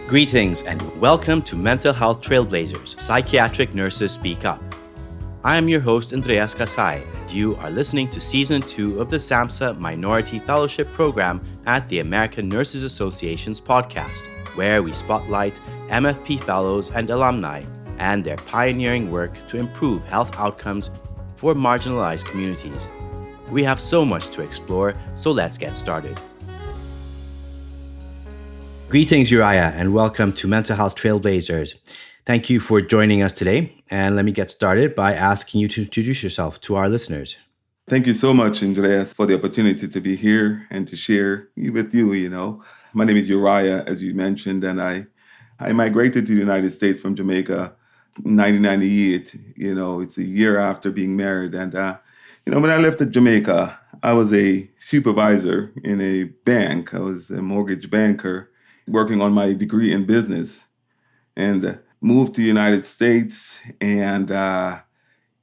Greetings and welcome to Mental Health Trailblazers, Psychiatric Nurses Speak Up. I am your host, Indrias Kassaye, and you are listening to Season 2 of the SAMHSA Minority Fellowship Program at the American Nurses Association's podcast, where we spotlight MFP fellows and alumni and their pioneering work to improve health outcomes for marginalized communities. We have so much to explore, so let's get started. Greetings, Uriah, and welcome to Mental Health Trailblazers. Thank you for joining us today. And let me get started by asking you to introduce yourself to our listeners. Thank you so much, Andreas, for the opportunity to be here and to share with you. My name is Uriah, as you mentioned, and I migrated to the United States from Jamaica in 1998. It's a year after being married. And, when I left Jamaica, I was a supervisor in a bank. I was a mortgage banker working on my degree in business, and moved to the United States. And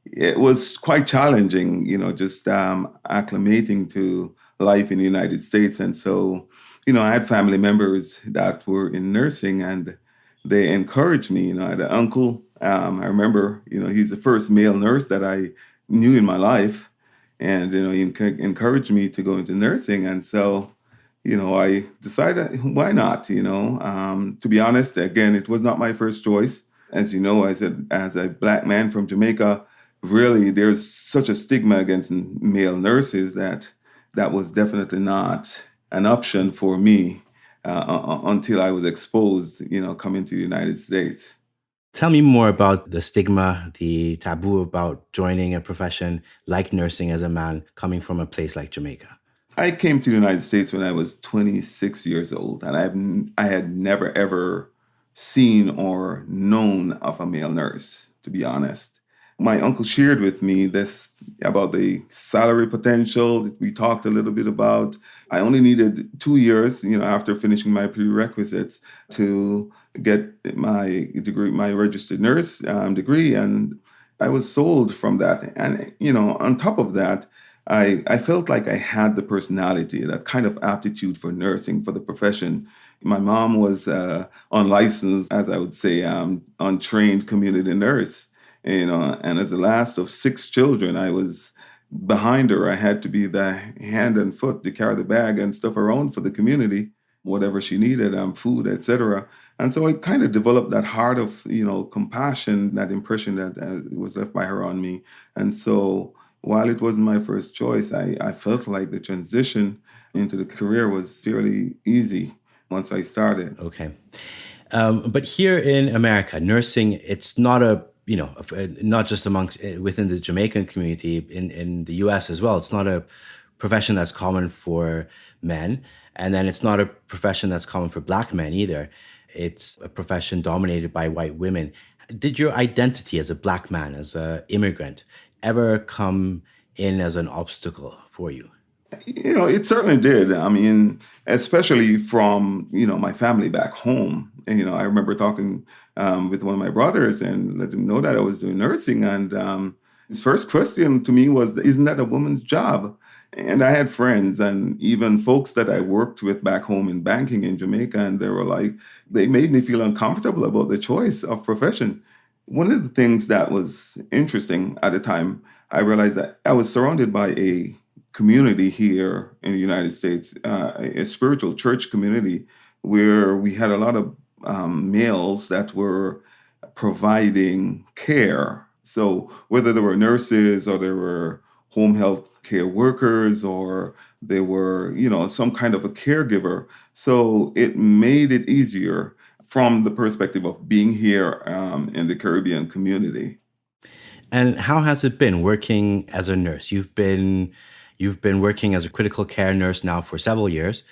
it was quite challenging, just acclimating to life in the United States. And so, I had family members that were in nursing, and they encouraged me. I had an uncle. I remember, he's the first male nurse that I knew in my life. And, he encouraged me to go into nursing. And so, I decided, why not? To be honest, again, it was not my first choice. As you know, as a Black man from Jamaica, really, there's such a stigma against male nurses that was definitely not an option for me until I was exposed, coming to the United States. Tell me more about the stigma, the taboo about joining a profession like nursing as a man coming from a place like Jamaica. I came to the United States when I was 26 years old, and I had never, ever seen or known of a male nurse, to be honest. My uncle shared with me this about the salary potential that we talked a little bit about. I only needed 2 years, after finishing my prerequisites to get my degree, my registered nurse degree, and I was sold from that. And, on top of that, I felt like I had the personality, that kind of aptitude for nursing, for the profession. My mom was unlicensed, as I would say, untrained community nurse. And as the last of 6 children, I was behind her. I had to be the hand and foot to carry the bag and stuff around for the community, whatever she needed, food, etc. And so I kind of developed that heart of, compassion, that impression that was left by her on me. And so while it wasn't my first choice, I felt like the transition into the career was fairly easy once I started. Okay. But here in America, nursing, it's not not just within the Jamaican community, in the US as well. It's not a profession that's common for men. And then it's not a profession that's common for Black men either. It's a profession dominated by white women. Did your identity as a Black man, as an immigrant, ever come in as an obstacle for you? It certainly did. I mean, especially from, my family back home. And, I remember talking with one of my brothers and let him know that I was doing nursing. And his first question to me was, isn't that a woman's job? And I had friends and even folks that I worked with back home in banking in Jamaica, and they made me feel uncomfortable about the choice of profession. One of the things that was interesting at the time, I realized that I was surrounded by a community here in the United States, a spiritual church community, where we had a lot of males that were providing care. So whether they were nurses or they were home health care workers or they were, some kind of a caregiver. So it made it easier from the perspective of being here in the Caribbean community. And how has it been working as a nurse? You've been working as a critical care nurse now for several years.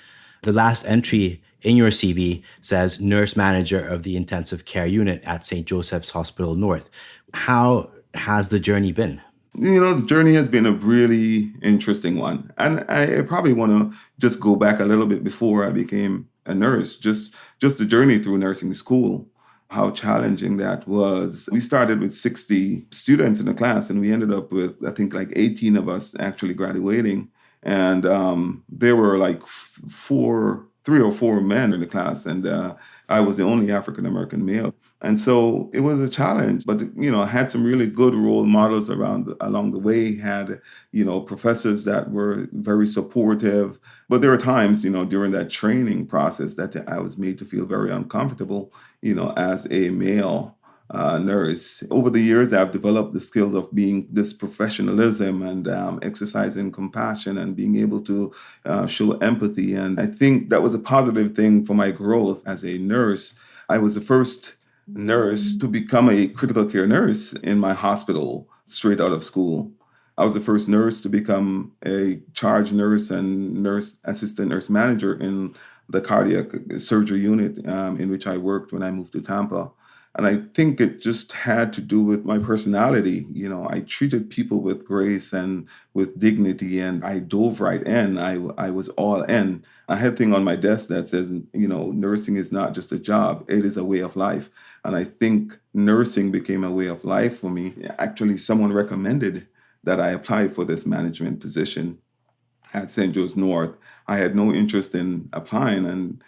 The last entry in your CV says nurse manager of the intensive care unit at St. Joseph's Hospital North. How has the journey been? The journey has been a really interesting one. And I probably want to just go back a little bit before I became a nurse, just the journey through nursing school, how challenging that was. We started with 60 students in the class, and we ended up with, I think, like 18 of us actually graduating. And there were like 3 three or four men in the class, and I was the only African American male. And so it was a challenge, but I had some really good role models along the way. Had professors that were very supportive, but there were times during that training process that I was made to feel very uncomfortable, as a male nurse. Over the years, I've developed the skills of being this professionalism and exercising compassion and being able to show empathy. And I think that was a positive thing for my growth as a nurse. I was the first nurse to become a critical care nurse in my hospital straight out of school. I was the first nurse to become a charge nurse and assistant nurse manager in the cardiac surgery unit in which I worked when I moved to Tampa. And I think it just had to do with my personality. I treated people with grace and with dignity, and I dove right in. I was all in. I had a thing on my desk that says, nursing is not just a job, it is a way of life. And I think nursing became a way of life for me. Actually, someone recommended that I apply for this management position at St. Joe's North. I had no interest in applying, and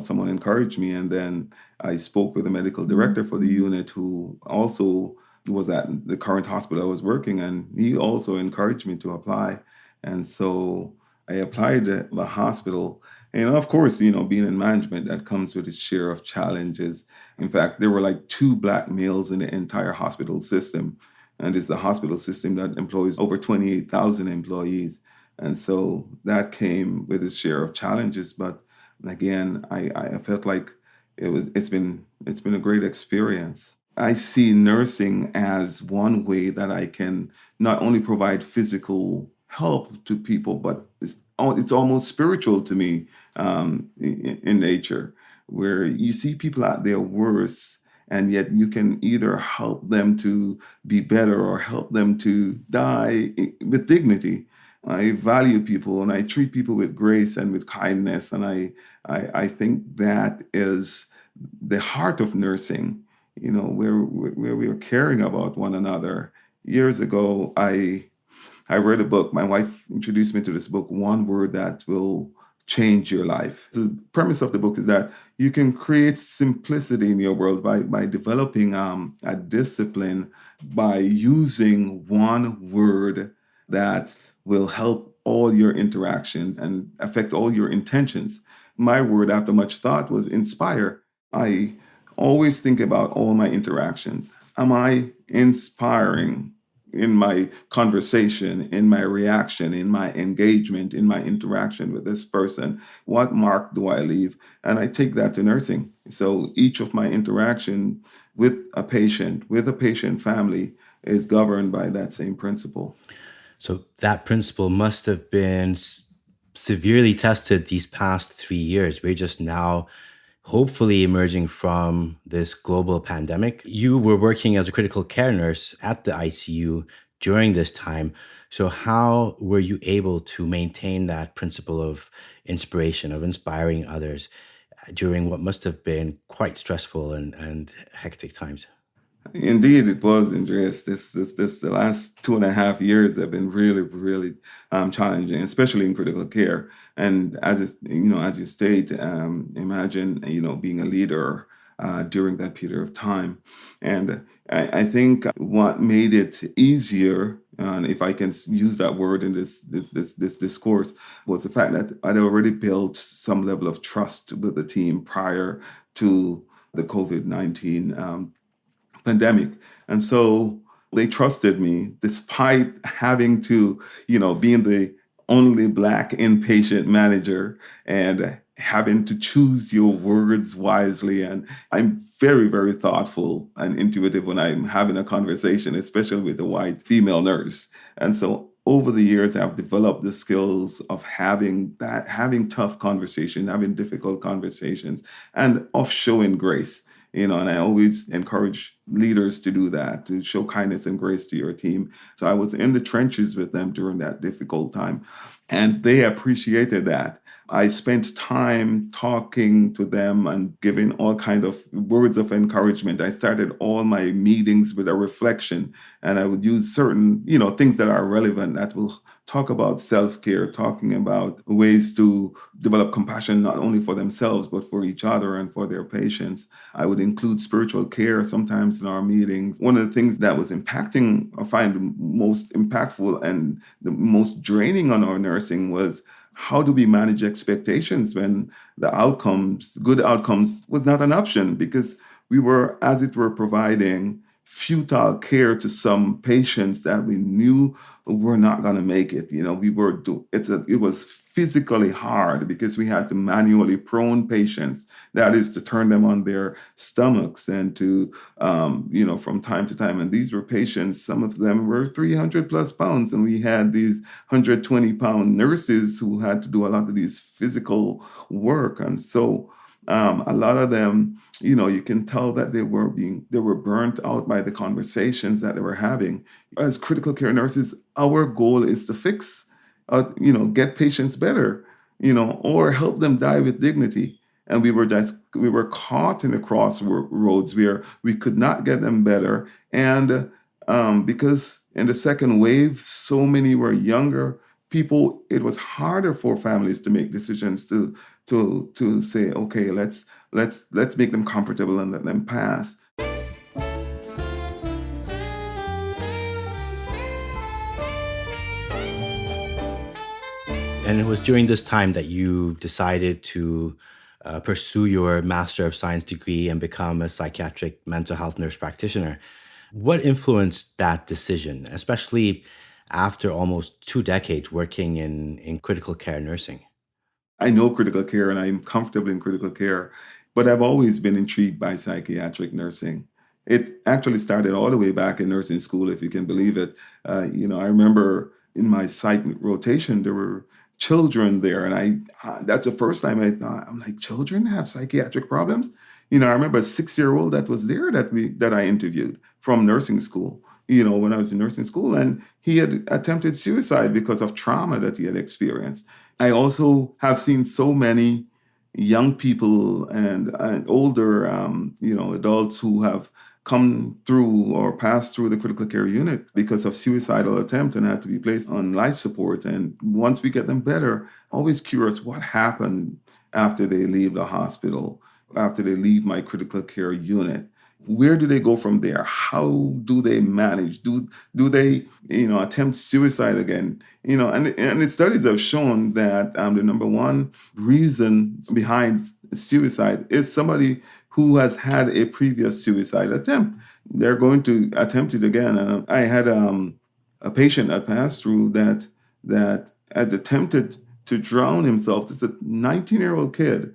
someone encouraged me. And then I spoke with the medical director for the unit, who also was at the current hospital I was working, and he also encouraged me to apply. And so I applied at the hospital. And of course, being in management, that comes with its share of challenges. In fact, there were like 2 Black males in the entire hospital system. And it's the hospital system that employs over 28,000 employees. And so that came with its share of challenges. But again, I felt like it's been a great experience. I see nursing as one way that I can not only provide physical help to people, but it's almost spiritual to me in nature, where you see people out there worse, and yet you can either help them to be better or help them to die with dignity. I value people and I treat people with grace and with kindness. And I think that is the heart of nursing, where we are caring about one another. Years ago, I read a book. My wife introduced me to this book, One Word That Will Change Your Life. The premise of the book is that you can create simplicity in your world by developing a discipline by using one word that will help all your interactions and affect all your intentions. My word, after much thought, was inspire. I always think about all my interactions. Am I inspiring in my conversation, in my reaction, in my engagement, in my interaction with this person? What mark do I leave? And I take that to nursing. So each of my interaction with a patient family, is governed by that same principle. So that principle must have been severely tested these past 3 years. We're just now hopefully emerging from this global pandemic. You were working as a critical care nurse at the ICU during this time. So how were you able to maintain that principle of inspiration, of inspiring others during what must have been quite stressful and hectic times? Indeed, it was, Indrias. The last 2.5 years have been really, really challenging, especially in critical care. And as you state, imagine, being a leader during that period of time. And I think what made it easier, and if I can use that word in this discourse, was the fact that I'd already built some level of trust with the team prior to the COVID-19 pandemic. And so they trusted me despite having to, being the only Black inpatient manager and having to choose your words wisely. And I'm very, very thoughtful and intuitive when I'm having a conversation, especially with a white female nurse. And so over the years, I've developed the skills of having tough conversations, having difficult conversations, and of showing grace. And I always encourage leaders to do that, to show kindness and grace to your team. So I was in the trenches with them during that difficult time, and they appreciated that. I spent time talking to them and giving all kinds of words of encouragement. I started all my meetings with a reflection, and I would use certain, things that are relevant that will talk about self-care, talking about ways to develop compassion not only for themselves but for each other and for their patients. I would include spiritual care sometimes in our meetings. One of the things that was impacting, I find most impactful and the most draining on our nursing was, how do we manage expectations when good outcomes was not an option, because we were, as it were, providing futile care to some patients that we knew were not going to make it. It was physically hard because we had to manually prone patients, that is to turn them on their stomachs and to, from time to time. And these were patients, some of them were 300 plus pounds. And we had these 120-pound nurses who had to do a lot of these physical work. And so a lot of them, you can tell that they were burnt out by the conversations that they were having. As critical care nurses, our goal is to fix, get patients better, or help them die with dignity. And we were caught in the crossroads where we could not get them better. And because in the second wave, so many were younger people, it was harder for families to make decisions to say, okay, let's make them comfortable and let them pass. And it was during this time that you decided to pursue your Master of Science degree and become a psychiatric mental health nurse practitioner. What influenced that decision, especially after almost 2 decades working in critical care nursing? I know critical care and I'm comfortable in critical care, but I've always been intrigued by psychiatric nursing. It actually started all the way back in nursing school, if you can believe it. I remember in my psych rotation, there were children there, and that's the first time I thought, I'm like, children have psychiatric problems? I remember a 6-year-old that was there that I interviewed from nursing school, when I was in nursing school, and he had attempted suicide because of trauma that he had experienced. I also have seen so many young people and older, adults who have come through or passed through the critical care unit because of suicidal attempt and had to be placed on life support. And once we get them better, always curious what happened after they leave the hospital, after they leave my critical care unit. Where do they go from there? How do they manage? Do they, attempt suicide again? And the studies have shown that the number one reason behind suicide is somebody who has had a previous suicide attempt. They're going to attempt it again. And I had a patient that passed through that had attempted to drown himself. This is a 19-year-old kid.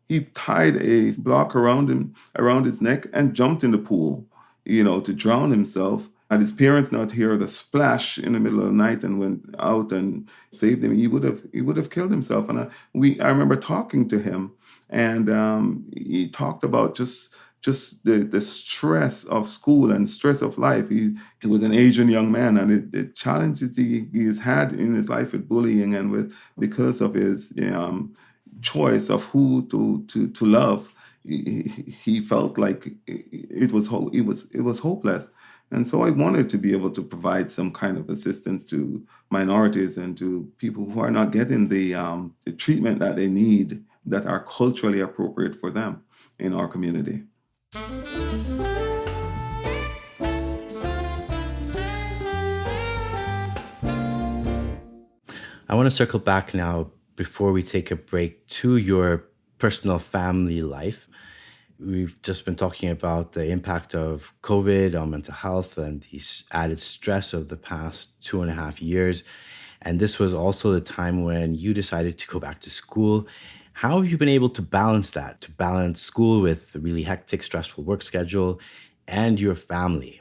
He tied a block around his neck and jumped in the pool, to drown himself. Had his parents not hear the splash in the middle of the night and went out and saved him, he would have killed himself. And I remember talking to him, and he talked about just the stress of school and stress of life. He was an Asian young man, and the challenges he has had in his life with bullying and because of his choice of who to love, he felt like it was hopeless. And so I wanted to be able to provide some kind of assistance to minorities and to people who are not getting the treatment that they need, that are culturally appropriate for them in our community. I want to circle back now before we take a break to your personal family life. We've just been talking about the impact of COVID on mental health and the added stress of the past 2.5 years. And this was also the time when you decided to go back to school. How have you been able to balance that, to balance school with a really hectic, stressful work schedule and your family?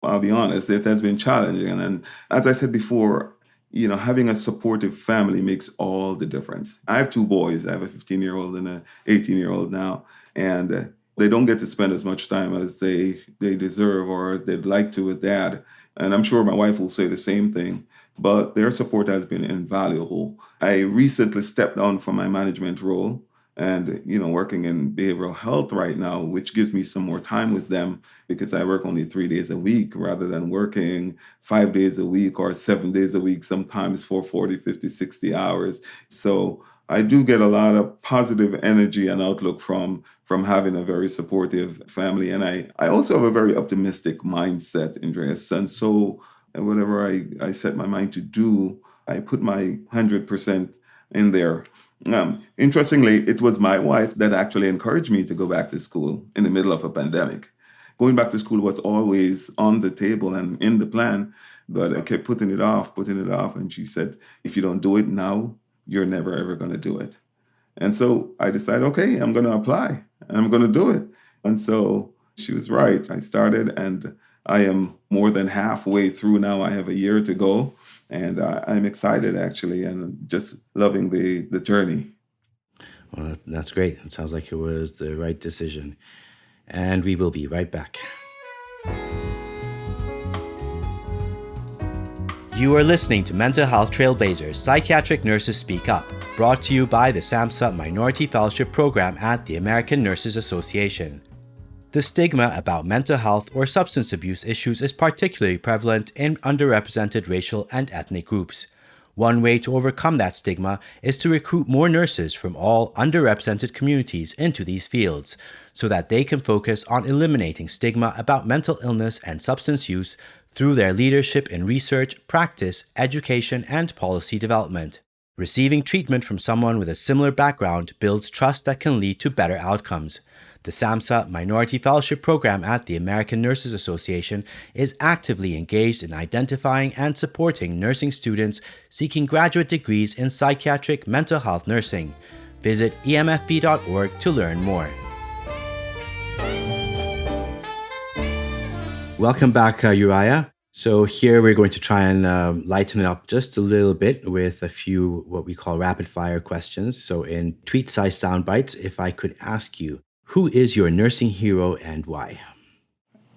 I'll be honest, it has been challenging. And as I said before, having a supportive family makes all the difference. I have 2 boys. I have a 15-year-old and an 18-year-old now. And They don't get to spend as much time as they deserve or they'd like to with dad. And I'm sure my wife will say the same thing. But their support has been invaluable. I recently stepped down from my management role and, working in behavioral health right now, which gives me some more time with them because I work only 3 days a week rather than working 5 days a week or 7 days a week, sometimes for 40, 50, 60 hours. So I do get a lot of positive energy and outlook from having a very supportive family. And I also have a very optimistic mindset, Andreas. And so whatever I set my mind to do, I put my 100% in there. Interestingly, it was my wife that actually encouraged me to go back to school in the middle of a pandemic. Going back to school was always on the table and in the plan, but I kept putting it off. And she said, if you don't do it now, you're never, ever going to do it. And so I decided, okay, I'm going to apply and I'm going to do it. And so she was right. I started and I am more than halfway through now. I have a year to go and I'm excited actually and just loving the journey. Well, that's great. It sounds like it was the right decision. And we will be right back. You are listening to Mental Health Trailblazers, Psychiatric Nurses Speak Up, brought to you by the SAMHSA Minority Fellowship Program at the American Nurses Association. The stigma about mental health or substance abuse issues is particularly prevalent in underrepresented racial and ethnic groups. One way to overcome that stigma is to recruit more nurses from all underrepresented communities into these fields, so that they can focus on eliminating stigma about mental illness and substance use through their leadership in research, practice, education, and policy development. Receiving treatment from someone with a similar background builds trust that can lead to better outcomes. The SAMHSA Minority Fellowship Program at the American Nurses Association is actively engaged in identifying and supporting nursing students seeking graduate degrees in psychiatric mental health nursing. Visit emfp.org to learn more. Welcome back, Uriah. So here we're going to try and lighten it up just a little bit with a few what we call rapid fire questions. So in tweet-sized sound bites, if I could ask you, who is your nursing hero and why?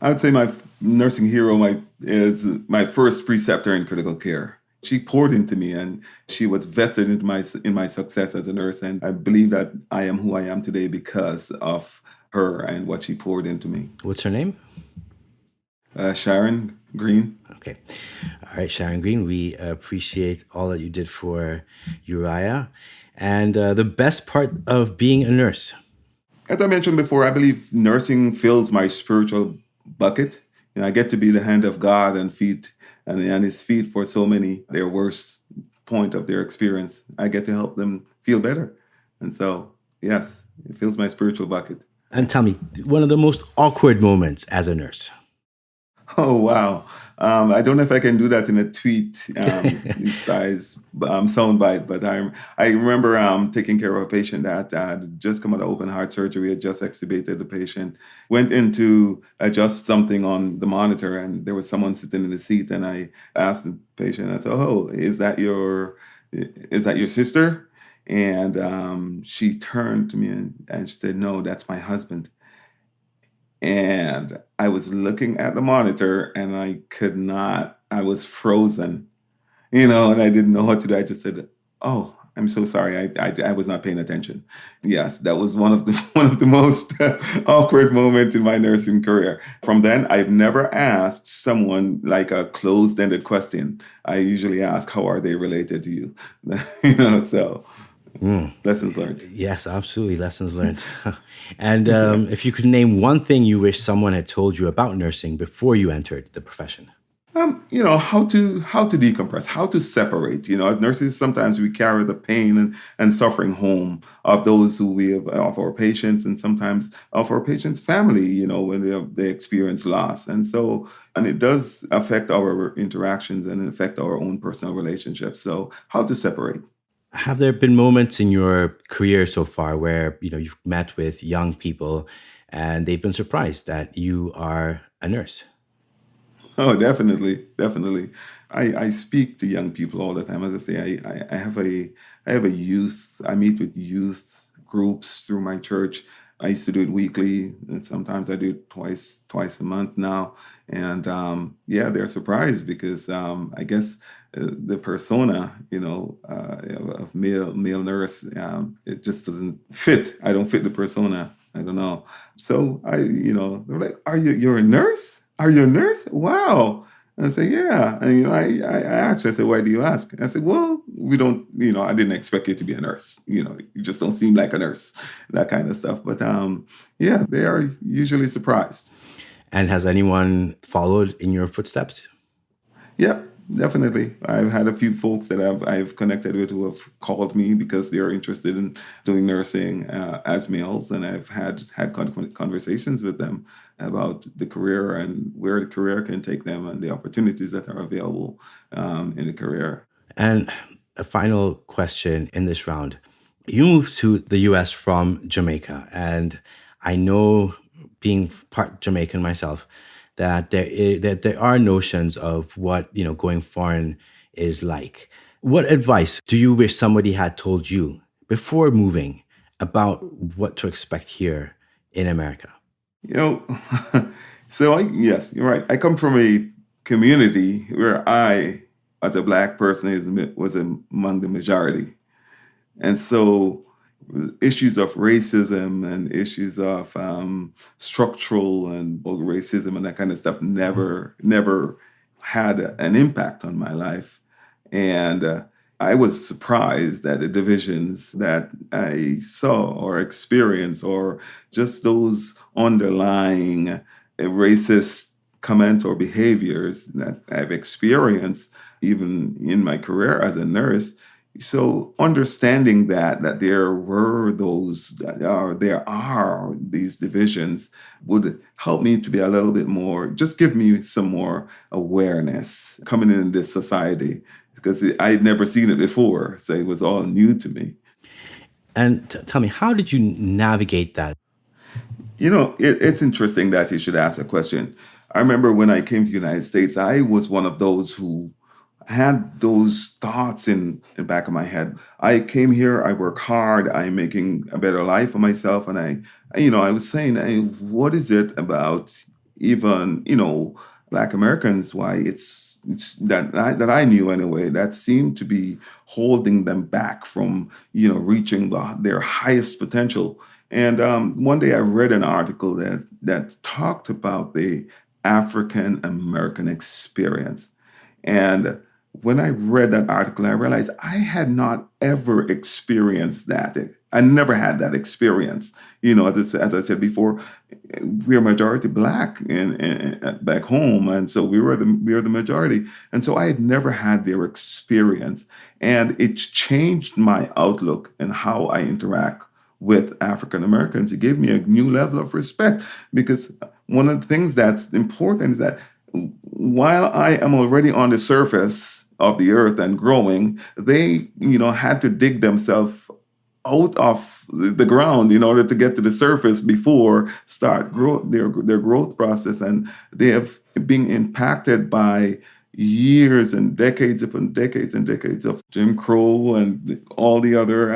I'd say my nursing hero is my first preceptor in critical care. She poured into me and she was vested in my success as a nurse. And I believe that I am who I am today because of her and what she poured into me. What's her name? Sharon Green. Okay. All right, Sharon Green, we appreciate all that you did for Uriah. And the best part of being a nurse? As I mentioned before, I believe nursing fills my spiritual bucket. I get to be the hand of God and his feet for so many, their worst point of their experience. I get to help them feel better. And so, yes, it fills my spiritual bucket. And tell me, one of the most awkward moments as a nurse? Oh, wow. I don't know if I can do that in a tweet size soundbite, but I remember taking care of a patient that had just come out of open heart surgery, had just extubated the patient, went in to adjust something on the monitor, and there was someone sitting in the seat, and I asked the patient, I said, oh, is that your sister? And she turned to me and she said, no, that's my husband. And I was looking at the monitor and I was frozen, and I didn't know what to do. I just said, oh, I'm so sorry. I was not paying attention. Yes, that was one of the most awkward moments in my nursing career. From then, I've never asked someone like a closed-ended question. I usually ask, how are they related to you? So lessons learned. Yes, absolutely. Lessons learned. And if you could name one thing you wish someone had told you about nursing before you entered the profession. How to decompress, how to separate. As nurses, sometimes we carry the pain and suffering home of those who of our patients, and sometimes of our patients' family, when they experience loss. And it does affect our interactions and affect our own personal relationships. So how to separate. Have there been moments in your career so far where, you've met with young people and they've been surprised that you are a nurse? Oh, definitely. Definitely. I speak to young people all the time. As I say, I have a youth, I meet with youth groups through my church. I used to do it weekly, and sometimes I do it twice a month now. And yeah, they're surprised because I guess the persona, of male nurse, it just doesn't fit. I don't fit the persona. I don't know. So they're like, you're a nurse? Are you a nurse? Wow. And I say, yeah. And, I asked, I said, why do you ask? And I said, well, we don't, I didn't expect you to be a nurse. You just don't seem like a nurse, that kind of stuff. But yeah, they are usually surprised. And has anyone followed in your footsteps? Yeah, definitely. I've had a few folks that I've connected with who have called me because they're interested in doing nursing as males, and I've had conversations with them about the career and where the career can take them and the opportunities that are available in the career. And a final question in this round. You moved to the US from Jamaica, and I know, being part Jamaican myself, that there are notions of what going foreign is like. What advice do you wish somebody had told you before moving about what to expect here in America? Yes, you're right. I come from a community where I, as a Black person, was among the majority. And so issues of racism and issues of structural and racism and that kind of stuff never had an impact on my life. And I was surprised at the divisions that I saw or experienced, or just those underlying racist comments or behaviors that I've experienced even in my career as a nurse. So understanding that there were there are these divisions would help me to be a little bit more, just give me some more awareness coming in this society, because I had never seen it before. So it was all new to me. And tell me, how did you navigate that? It's interesting that you should ask a question. I remember when I came to the United States, I was one of those who had those thoughts in the back of my head. I came here, I work hard, I'm making a better life for myself. And I was saying, what is it about even, Black Americans, why it's that I knew anyway, that seemed to be holding them back from, reaching their highest potential. And one day I read an article that talked about the African American experience. And when I read that article, I realized I had not ever experienced that. I never had that experience. As I said before, we're majority Black in back home, and so we were the majority. And so I had never had their experience, and it's changed my outlook and how I interact with African Americans. It gave me a new level of respect, because one of the things that's important is that while I am already on the surface of the earth and growing, they, had to dig themselves out of the ground in order to get to the surface before start their growth process. And they have been impacted by years and decades upon decades and decades of Jim Crow and all the other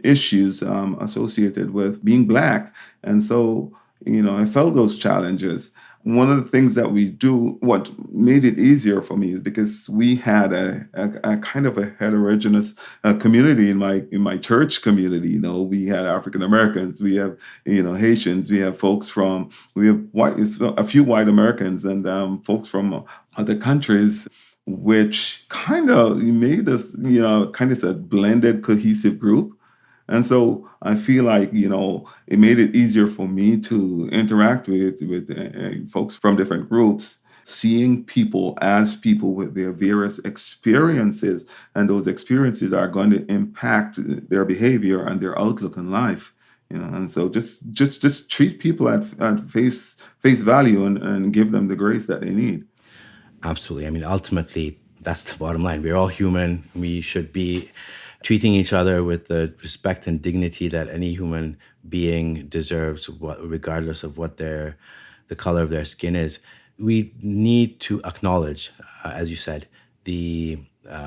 issues associated with being Black. And so, I felt those challenges. One of the things that we do, what made it easier for me, is because we had a kind of a heterogeneous community in my church community. We had African Americans, we have Haitians, we have we have a few white Americans, and folks from other countries, which kind of made us kind of a blended, cohesive group. And so I feel like, it made it easier for me to interact with folks from different groups, seeing people as people with their various experiences, and those experiences are going to impact their behavior and their outlook in life. And so just treat people at face value and give them the grace that they need. Absolutely. I mean, ultimately, that's the bottom line. We're all human. We should be treating each other with the respect and dignity that any human being deserves, regardless of what the color of their skin is. We need to acknowledge, as you said, the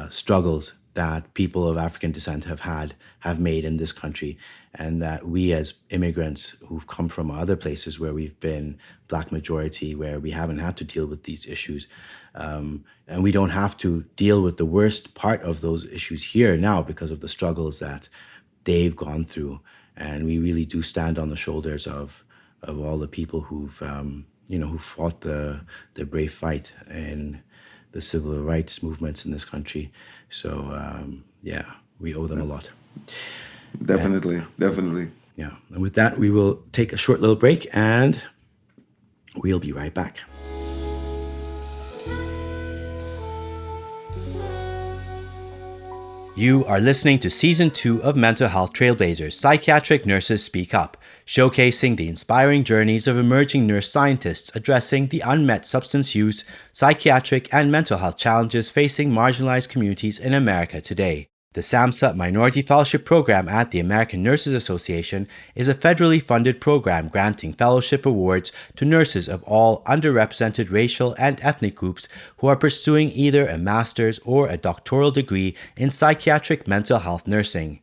struggles that people of African descent have made in this country, and that we as immigrants who've come from other places where we've been Black majority, where we haven't had to deal with these issues, and we don't have to deal with the worst part of those issues here now because of the struggles that they've gone through. And we really do stand on the shoulders of all the people who've who fought the brave fight in the civil rights movements in this country. So we owe them a lot. Definitely. Yeah. And with that, we will take a short little break and we'll be right back. You are listening to Season 2 of Mental Health Trailblazers, Psychiatric Nurses Speak Up, showcasing the inspiring journeys of emerging nurse scientists addressing the unmet substance use, psychiatric, and mental health challenges facing marginalized communities in America today. The SAMHSA Minority Fellowship Program at the American Nurses Association is a federally funded program granting fellowship awards to nurses of all underrepresented racial and ethnic groups who are pursuing either a master's or a doctoral degree in psychiatric mental health nursing.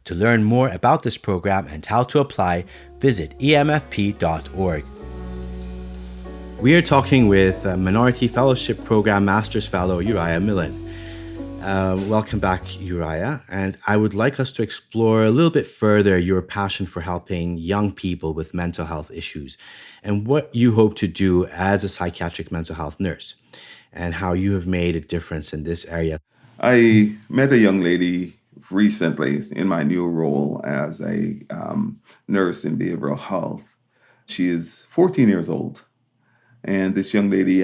To learn more about this program and how to apply, visit emfp.org. We are talking with Minority Fellowship Program Master's Fellow Uriah Millen. Welcome back, Uriah. And I would like us to explore a little bit further your passion for helping young people with mental health issues and what you hope to do as a psychiatric mental health nurse and how you have made a difference in this area. I met a young lady recently in my new role as a nurse in behavioral health. She is 14 years old. And this young lady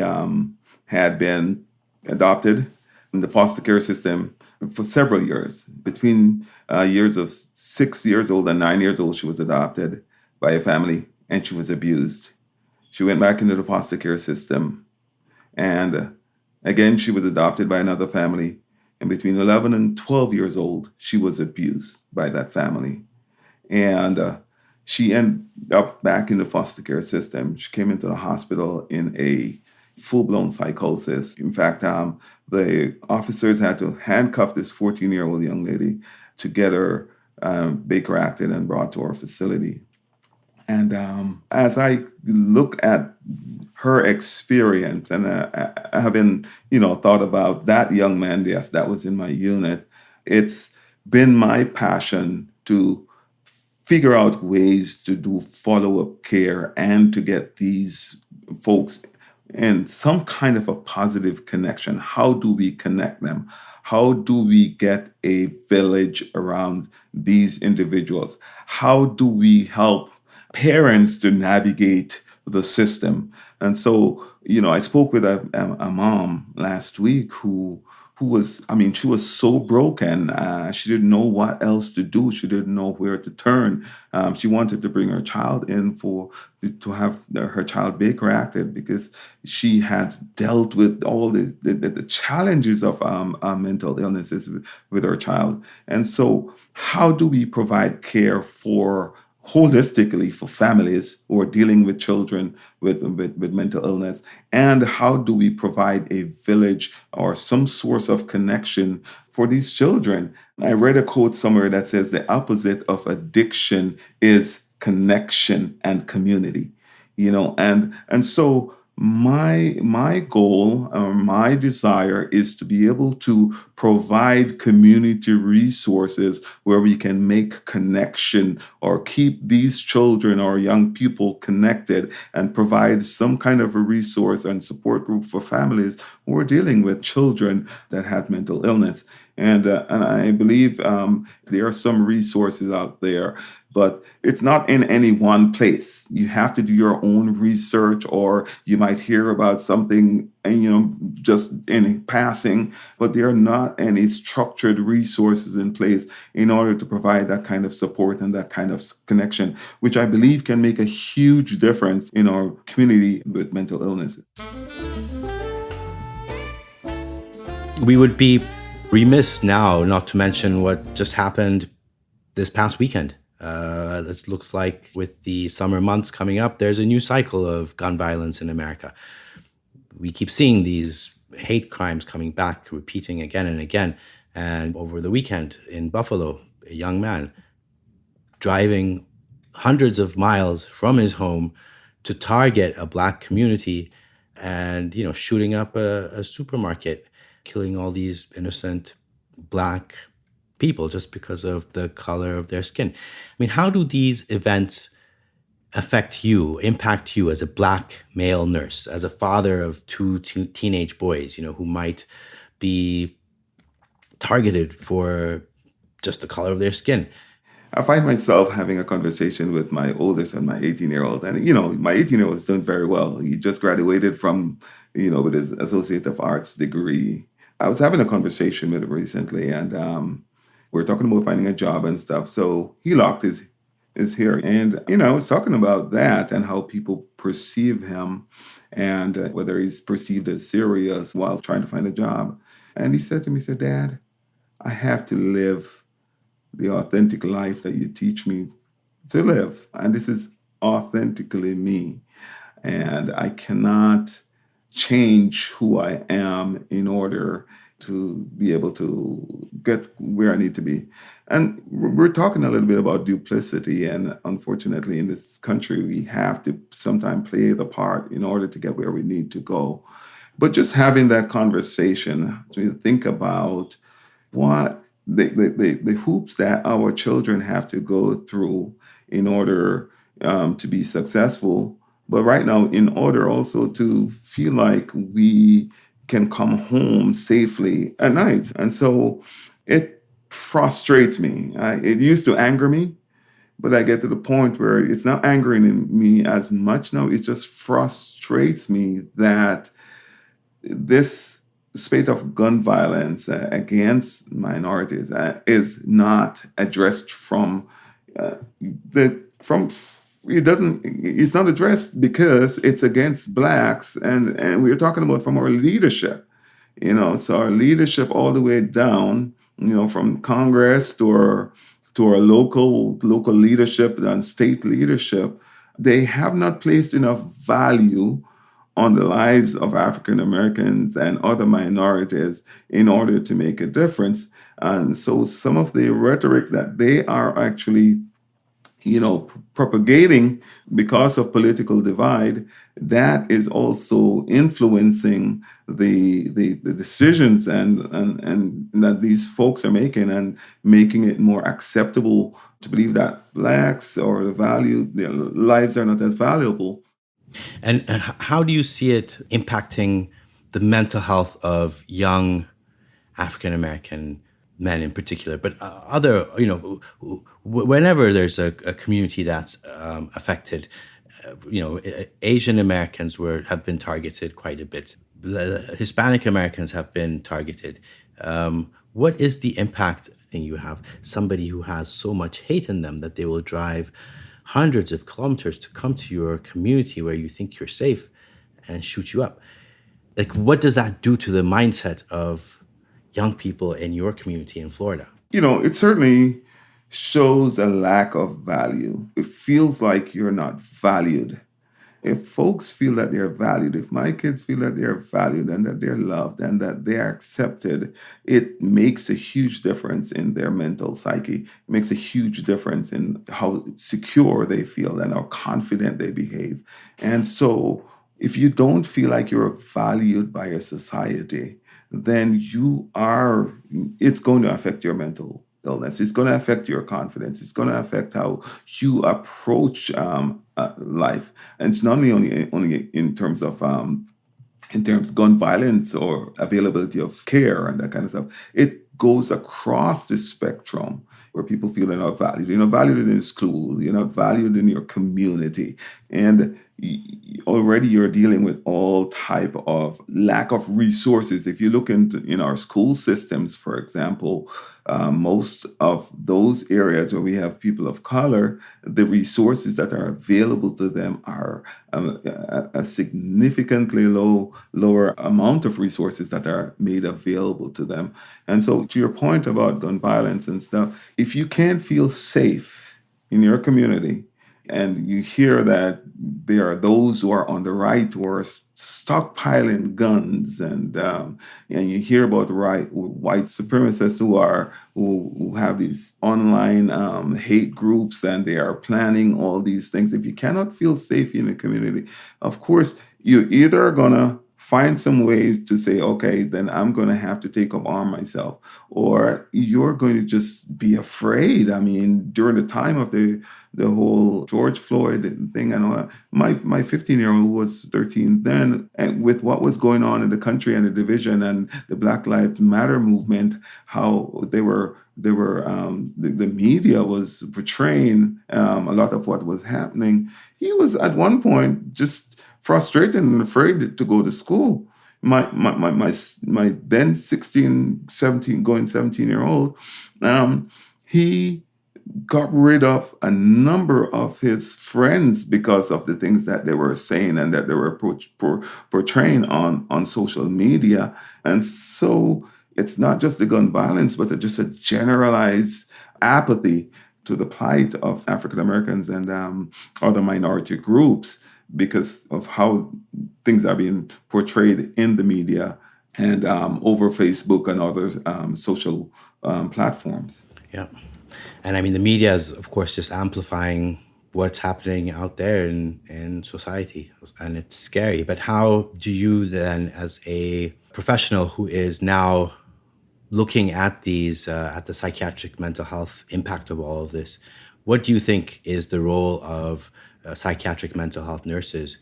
had been adopted in the foster care system for several years. Between years of 6 years old and 9 years old, she was adopted by a family and she was abused. She went back into the foster care system and again, she was adopted by another family. And between 11 and 12 years old, she was abused by that family. And she ended up back in the foster care system. She came into the hospital in a full-blown psychosis. In fact, the officers had to handcuff this 14-year-old young lady to get her Baker-acted and brought to our facility. And as I look at her experience and having, thought about that young man, yes, that was in my unit, it's been my passion to figure out ways to do follow-up care and to get these folks and some kind of a positive connection. How do we connect them? How do we get a village around these individuals? How do we help parents to navigate the system? And so, I spoke with a mom last week who was, she was so broken. She didn't know what else to do. She didn't know where to turn. She wanted to bring her child in to have her child Baker acted because she had dealt with all the challenges of mental illnesses with her child. And so how do we provide care holistically for families who are dealing with children with mental illness? And how do we provide a village or some source of connection for these children? I read a quote somewhere that says the opposite of addiction is connection and community, and so my goal or my desire is to be able to provide community resources where we can make connection or keep these children or young people connected and provide some kind of a resource and support group for families who are dealing with children that have mental illness. And I believe there are some resources out there, but it's not in any one place. You have to do your own research, or you might hear about something and, just in passing, but there are not any structured resources in place in order to provide that kind of support and that kind of connection, which I believe can make a huge difference in our community with mental illness. We would be remiss now not to mention what just happened this past weekend. It looks like with the summer months coming up, there's a new cycle of gun violence in America. We keep seeing these hate crimes coming back, repeating again and again. And over the weekend in Buffalo, a young man driving hundreds of miles from his home to target a Black community and, shooting up a supermarket, killing all these innocent Black people just because of the color of their skin. I mean, how do these events affect you, impact you as a Black male nurse, as a father of two teenage boys, who might be targeted for just the color of their skin? I find myself having a conversation with my oldest and my 18-year-old. And, my 18-year-old is doing very well. He just graduated from, with his Associate of Arts degree. I was having a conversation with him recently, and we were talking about finding a job and stuff. So he locked his hair. And, I was talking about that and how people perceive him and whether he's perceived as serious while trying to find a job. And he said to me, he said, "Dad, I have to live the authentic life that you teach me to live. And this is authentically me. And I cannot change who I am in order to be able to get where I need to be." And we're talking a little bit about duplicity. And unfortunately, in this country, we have to sometimes play the part in order to get where we need to go. But just having that conversation, to think about what the hoops that our children have to go through in order to be successful. But right now, in order also to feel like we can come home safely at night. And so it frustrates me. It used to anger me, but I get to the point where it's not angering me as much now. It just frustrates me that this spate of gun violence against minorities is not addressed it's not addressed because it's against Blacks, and we're talking about from our leadership, so our leadership all the way down, from Congress to our local leadership and state leadership. They have not placed enough value on the lives of African Americans and other minorities in order to make a difference. And so some of the rhetoric that they are actually, propagating because of political divide, that is also influencing the decisions and that these folks are making, and making it more acceptable to believe that Blacks or their lives are not as valuable. And how do you see it impacting the mental health of young African American men in particular, but other, whenever there's a community that's affected, Asian Americans have been targeted quite a bit. Hispanic Americans have been targeted. What is the impact you have? Somebody who has so much hate in them that they will drive hundreds of kilometers to come to your community where you think you're safe and shoot you up. Like, what does that do to the mindset of young people in your community in Florida? It certainly shows a lack of value. It feels like you're not valued. If folks feel that they're valued, if my kids feel that they're valued and that they're loved and that they're accepted, it makes a huge difference in their mental psyche. It makes a huge difference in how secure they feel and how confident they behave. And so if you don't feel like you're valued by a society, then it's going to affect your mental illness. It's going to affect your confidence. It's going to affect how you approach life. And it's not only in terms of gun violence or availability of care and that kind of stuff. It goes across the spectrum where people feel they're not valued. You're not valued in school. You're not valued in your community. And already you're dealing with all type of lack of resources. If you look in our school systems, for example, most of those areas where we have people of color, the resources that are available to them are a significantly lower amount of resources that are made available to them. And so to your point about gun violence and stuff, if you can't feel safe in your community, And you hear that there are those who are on the right who are stockpiling guns, and you hear about white supremacists who have these online hate groups, and they are planning all these things. If you cannot feel safe in a community, of course, you're either gonna find some ways to say, okay, then I'm going to have to take up arm myself, or you're going to just be afraid. I mean, during the time of the whole George Floyd thing and all that, my 15-year-old was 13 then, and with what was going on in the country and the division and the Black Lives Matter movement, how the media was portraying a lot of what was happening. He was at one point just frustrated and afraid to go to school. My then 16, 17, going 17-year-old, he got rid of a number of his friends because of the things that they were saying and that they were portraying on social media. And so it's not just the gun violence, but just a generalized apathy to the plight of African Americans and other minority groups, because of how things are being portrayed in the media and over Facebook and other social platforms. Yeah. And I mean, the media is, of course, just amplifying what's happening out there in society. And it's scary. But how do you then, as a professional who is now looking at these, at the psychiatric mental health impact of all of this, what do you think is the role of psychiatric mental health nurses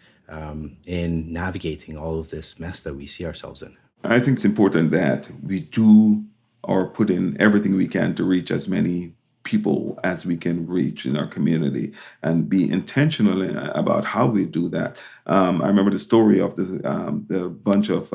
in navigating all of this mess that we see ourselves in? I think it's important that we do or put in everything we can to reach as many people as we can reach in our community and be intentional about how we do that. I remember the story of the bunch of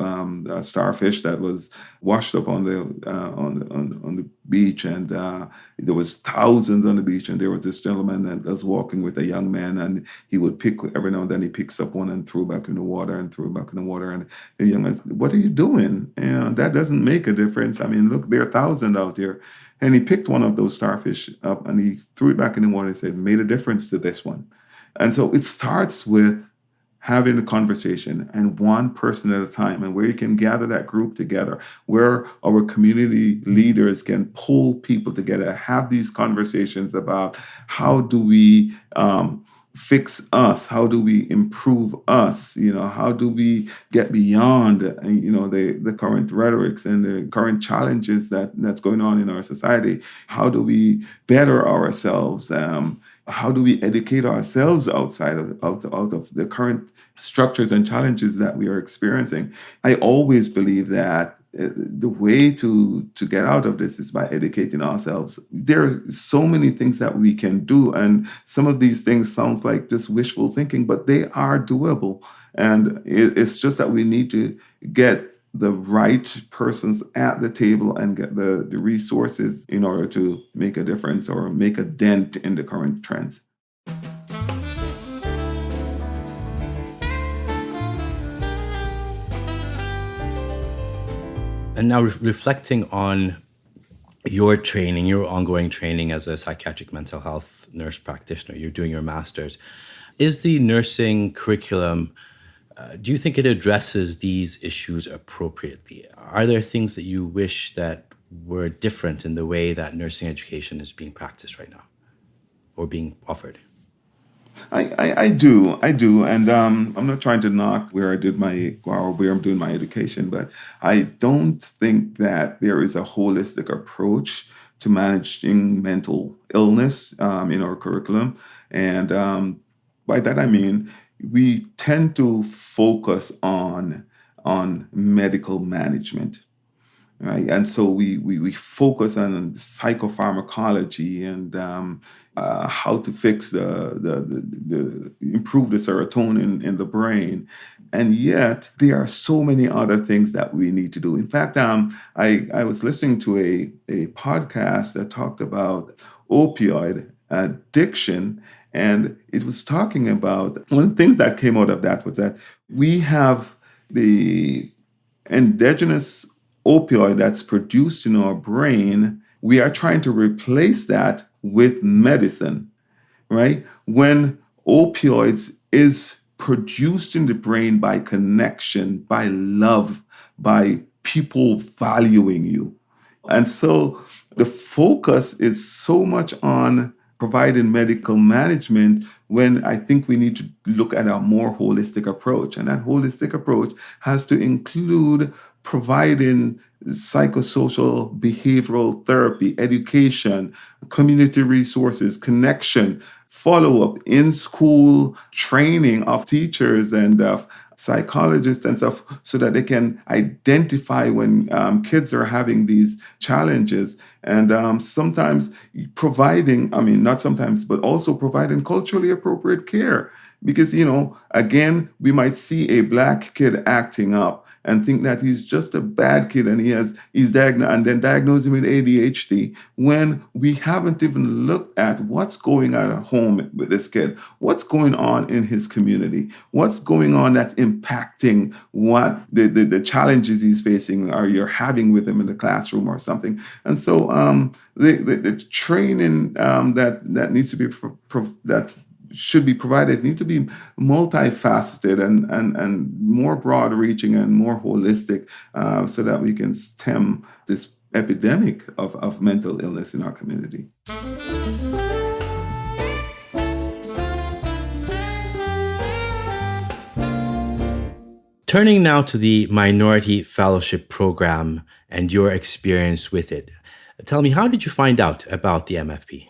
starfish that was washed up on the beach, and there was thousands on the beach, and there was this gentleman that was walking with a young man, and he would pick every now and then he picks up one and threw back in the water and threw it back in the water, and the young man said, "What are you doing? That doesn't make a difference. I mean, look, there are thousands out there." And he picked one of those starfish up and he threw it back in the water and said, "Made a difference to this one." And so it starts with having a conversation, and one person at a time, and where you can gather that group together, where our community leaders can pull people together, have these conversations about how do we fix us, how do we improve us, how do we get beyond the current rhetorics and the current challenges that's going on in our society. How do we better ourselves? How do we educate ourselves outside of out of the current structures and challenges that we are experiencing? I always believe that the way to get out of this is by educating ourselves. There are so many things that we can do, and some of these things sounds like just wishful thinking, but they are doable. And it's just that we need to get the right persons at the table and get the resources in order to make a difference or make a dent in the current trends. And now reflecting on your training, your ongoing training as a psychiatric mental health nurse practitioner, you're doing your master's. Is the nursing curriculum, do you think it addresses these issues appropriately? Are there things that you wish that were different in the way that nursing education is being practiced right now or being offered? I do, and I'm not trying to knock where I'm doing my education, but I don't think that there is a holistic approach to managing mental illness in our curriculum, and by that I mean we tend to focus on medical management. Right, and so we focus on psychopharmacology and how to fix the improve the serotonin in the brain, and yet there are so many other things that we need to do. In fact, I was listening to a podcast that talked about opioid addiction, and it was talking about one of the things that came out of that was that we have the endogenous opioid that's produced in our brain. We are trying to replace that with medicine, right? When Opioids is produced in the brain by connection, by love, by people valuing you. And so the focus is so much on providing medical management when I think we need to look at a more holistic approach. And that holistic approach has to include providing psychosocial behavioral therapy, education, community resources, connection, follow up in school training of teachers and of psychologists and stuff so that they can identify when kids are having these challenges and sometimes providing, I mean, not sometimes, but also providing culturally appropriate care. Because, again, we might see a black kid acting up and think that he's just a bad kid and he's diagnosed and then diagnose him with ADHD when we haven't even looked at what's going on at home with this kid, what's going on in his community, what's going on that's impacting what the challenges he's facing or you're having with him in the classroom or something. And so the training that needs to be that should be provided need to be multifaceted and more broad reaching and more holistic so that we can stem this epidemic of mental illness in our community. Turning now to the Minority Fellowship Program and your experience with it. Tell me, how did you find out about the MFP?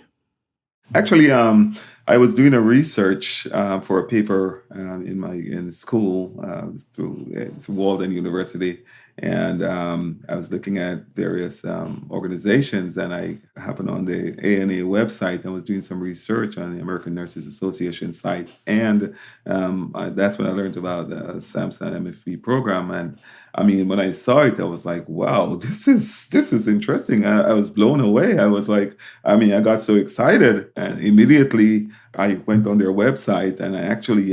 Actually, I was doing a research for a paper in school through Walden University, and I was looking at various organizations, and I happened on the ANA website and was doing some research on the American Nurses Association site, and that's when I learned about the SAMHSA MFP program. And I mean, when I saw it, I was like, "Wow, this is interesting." I was blown away. I was like, I mean, I got so excited, and immediately I went on their website and I actually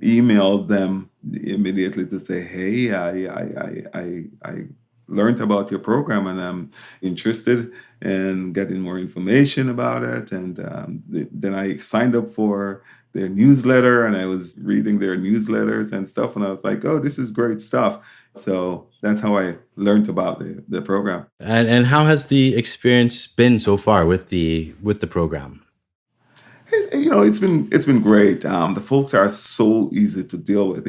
emailed them immediately to say, "Hey, I learned about your program and I'm interested in getting more information about it." And then I signed up for their newsletter and I was reading their newsletters and stuff. And I was like, "Oh, this is great stuff." So that's how I learned about the program. And how has the experience been so far with the program? It's been great. The folks are so easy to deal with.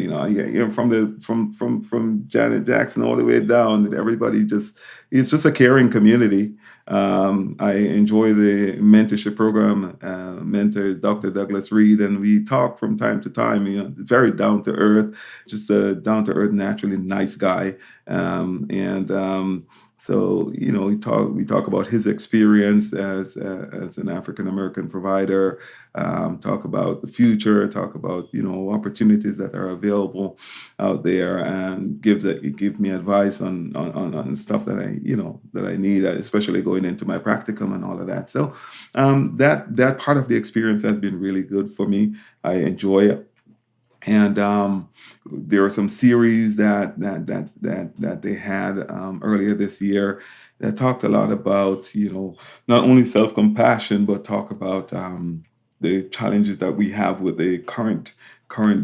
From Janet Jackson all the way down, everybody it's just a caring community. I enjoy the mentorship program. Mentor Dr. Douglas Reed, and we talk from time to time. Very down to earth, just a down to earth, naturally nice guy, and. So we talk about his experience as an African American provider, talk about the future, talk about opportunities that are available out there, and give me advice on stuff that I need, especially going into my practicum and all of that. So that part of the experience has been really good for me. I enjoy it. And there are some series that they had earlier this year that talked a lot about not only self-compassion but talk about the challenges that we have with the current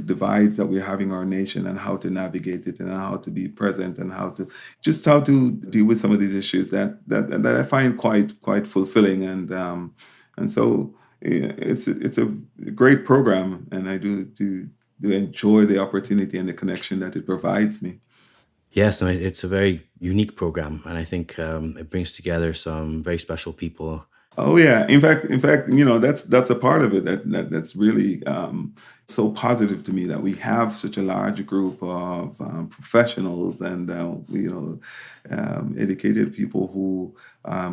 divides that we're having in our nation and how to navigate it and how to be present and how to deal with some of these issues that I find quite fulfilling and so it's a great program, and I do enjoy the opportunity and the connection that it provides me. Yes, no, it's a very unique program, and I think it brings together some very special people. Oh yeah, in fact, that's a part of it that's really so positive to me, that we have such a large group of professionals and educated people who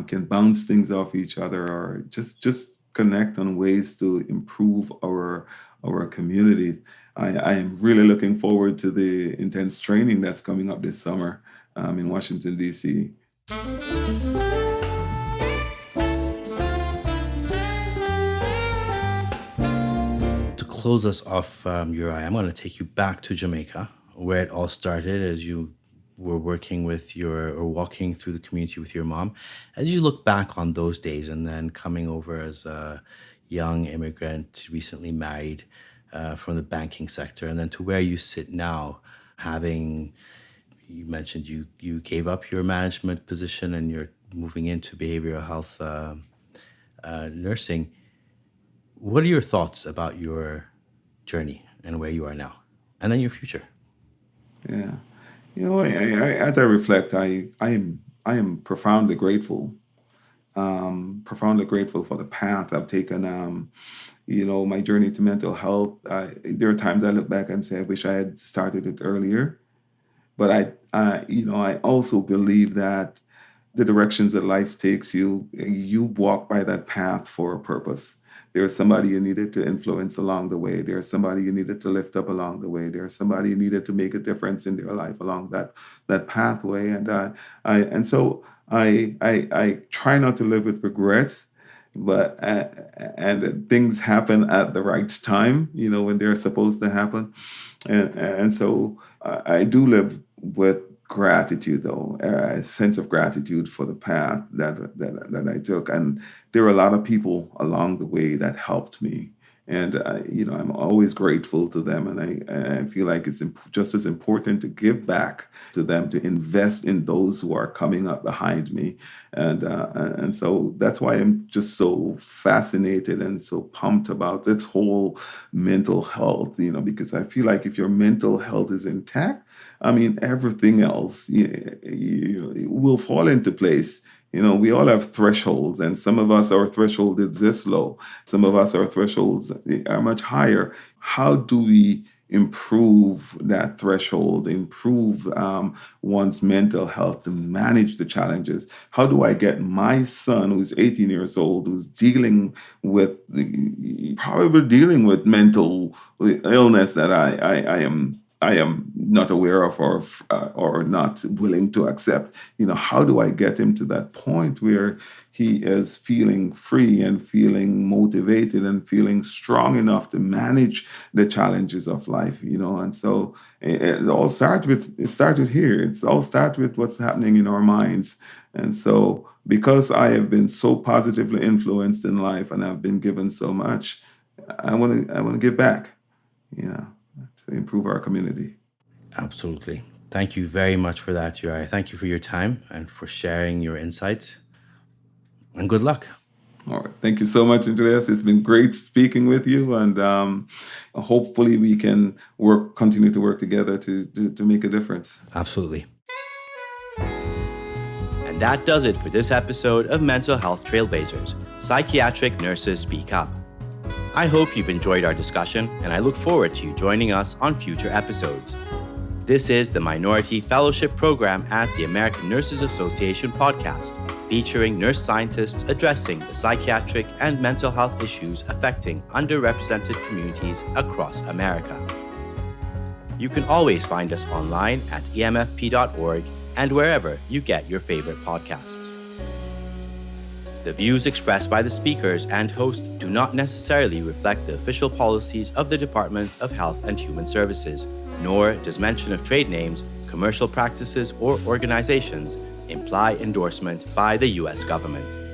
can bounce things off each other or just connect on ways to improve our communities. I am really looking forward to the intense training that's coming up this summer in Washington, D.C. To close us off, Uriah, I'm going to take you back to Jamaica, where it all started as you were walking through the community with your mom. As you look back on those days and then coming over as a young immigrant, recently married from the banking sector, and then to where you sit now, you mentioned you gave up your management position and you're moving into behavioral health nursing. What are your thoughts about your journey and where you are now, and then your future? Yeah. As I reflect, I am profoundly grateful for the path I've taken. My journey to mental health. There are times I look back and say, I wish I had started it earlier. But I also believe that the directions that life takes you, you walk by that path for a purpose. There's somebody you needed to influence along the way. There's somebody you needed to lift up along the way. There's somebody you needed to make a difference in their life along that pathway. And so I try not to live with regrets, but and things happen at the right time, when they're supposed to happen. And so I do live with gratitude, though, a sense of gratitude for the path that I took. And there were a lot of people along the way that helped me. And, I'm always grateful to them. And I feel like it's just as important to give back to them, to invest in those who are coming up behind me. And so that's why I'm just so fascinated and so pumped about this whole mental health, because I feel like if your mental health is intact, everything else will fall into place. We all have thresholds, and some of us, our threshold is this low. Some of us, our thresholds are much higher. How do we improve that threshold, improve one's mental health to manage the challenges? How do I get my son, who's 18 years old, who's probably dealing with mental illness that I am not aware of or not willing to accept. How do I get him to that point where he is feeling free and feeling motivated and feeling strong enough to manage the challenges of life? And so it all started here. It's all started with what's happening in our minds. And so because I have been so positively influenced in life and I've been given so much, I want to give back, to improve our community. Absolutely. Thank you very much for that, Uriah. Thank you for your time and for sharing your insights. And good luck. All right. Thank you so much, Indrias. It's been great speaking with you. And hopefully we can continue to work together to make a difference. Absolutely. And that does it for this episode of Mental Health Trailblazers, Psychiatric Nurses Speak Up. I hope you've enjoyed our discussion, and I look forward to you joining us on future episodes. This is the Minority Fellowship Program at the American Nurses Association podcast, featuring nurse scientists addressing the psychiatric and mental health issues affecting underrepresented communities across America. You can always find us online at emfp.org and wherever you get your favorite podcasts. The views expressed by the speakers and host do not necessarily reflect the official policies of the Department of Health and Human Services, nor does mention of trade names, commercial practices, or organizations imply endorsement by the U.S. government.